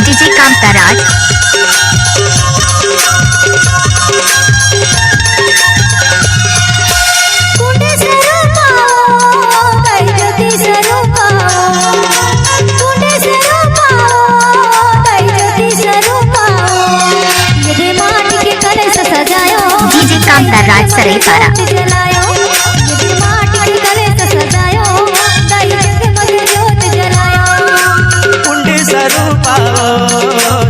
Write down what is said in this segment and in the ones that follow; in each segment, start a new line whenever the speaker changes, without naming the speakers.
DJ कांताराज कांताराज सराईपारा
कुंड स्वरूपा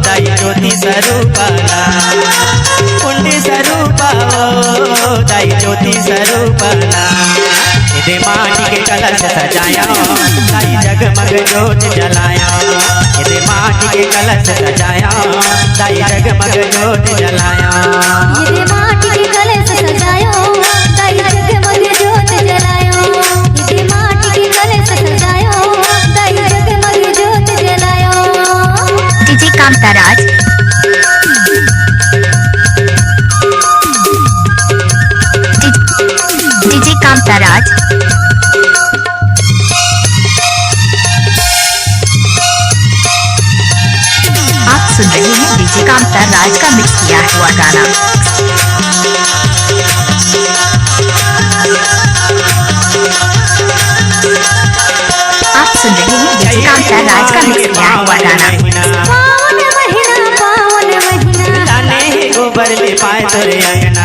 दाई ज्योति स्वरूपाला कुंड स्वरूपा दाई ज्योति स्वरूपाला इधे माटी के कलश सजाया दाई जगमग ज्योत जलाया इधे माटी के कलश सजाया दाई जगमग ज्योत जलाया
इधे माटी के कलश सजायो दाई जगमग ज्योत जलायो इधे माटी के कलश सजायो दाई जगमग ज्योत जलायो
डीजे कांताराज डीजे कांताराज आप सुन रहे हैं डीजे कांताराज का मिक्स किया हुआ गाना। आप सुन रहे हैं डीजे कांताराज का मिक्स किया हुआ गाना।
पावन महीना
लाने गोबर ले पाए तोरे अंगना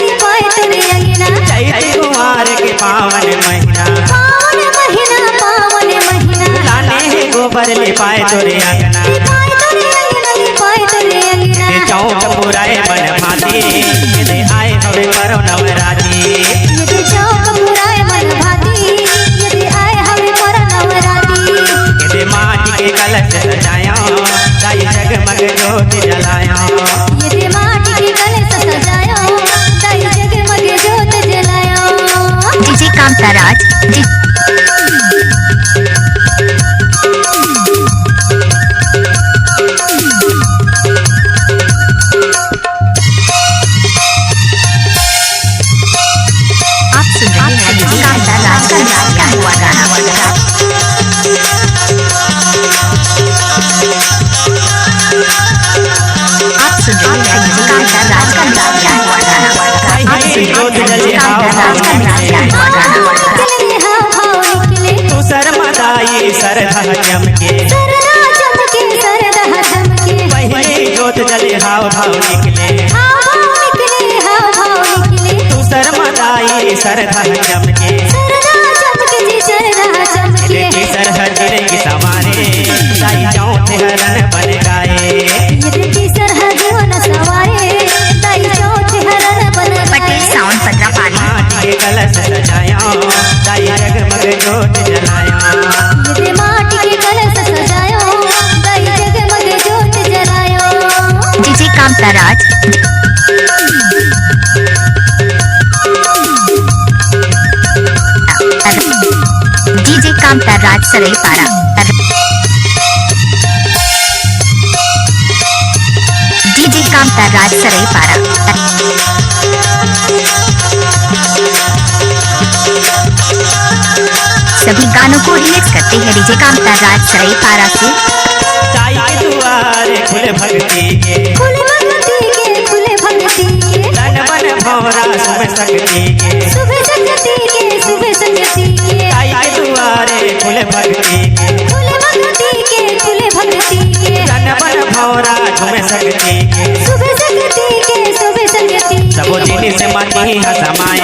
लिपाए तोरे अंगना
चैत कुमार के पावन महीना लाने गोबर ले पाए तोरे अंगना चौक पुराए मन भाती दे आए हवे करो नवराती दे माटी के कलश सजाया दाई जगमग ज्योत जलाया
डीजे कांताराज आप सुन रहे हैं डीजे कांताराज का मिक्स किया हुआ गाना। आप सुन रहे हैं डीजे कांताराज का मिक्स किया हुआ गाना। आप सुन रहे हैं डीजे कांताराज का मिक्स किया हुआ गाना।
तू शर्मदाई सरधा चमके पहले ज्योत जले हाव भाव निकले तू शर्मदाई सरधा चमके लेके सरहद की सवारे दाई चौथ हरण बन गाए
पटेल साउंड पत्रापाली
माटी के कलश सजाया दाई जगमग ज्योत जलाया
डीजे कांताराज डीजे कांताराज सराईपारा डीजे कांताराज सराईपारा सभी गानों को रिमिक्स करते हैं डीजे कांताराज सराईपारा से।
दाई के दुआरे खुले भक्ति के तन मन भौरा सुबह शक्ति के दाई के दुआरे खुले भक्ति के तन मन भौरा सुबह शक्ति के सबो दिन से माटी हसमाए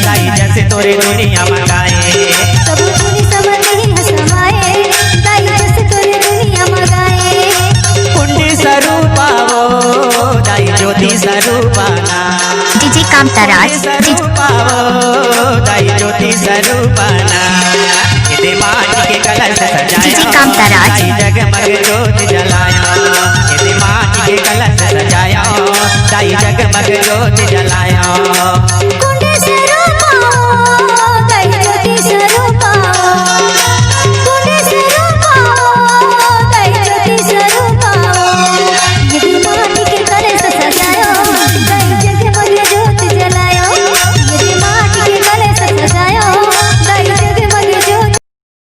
दाई जैसे तोरे दुनिया मंगाए कुंडी स्वरूपा दाई ज्योति स्वरूपाना
डीजे कांताराज
स्वरूपा दाई ज्योति स्वरूपाना इधे माटी के कलश सजाया
डीजे कांताराज
दाई जगमग ज्योत जलाया इधे माटी के कलश सजाया दाई जगमग ज्योत जलाया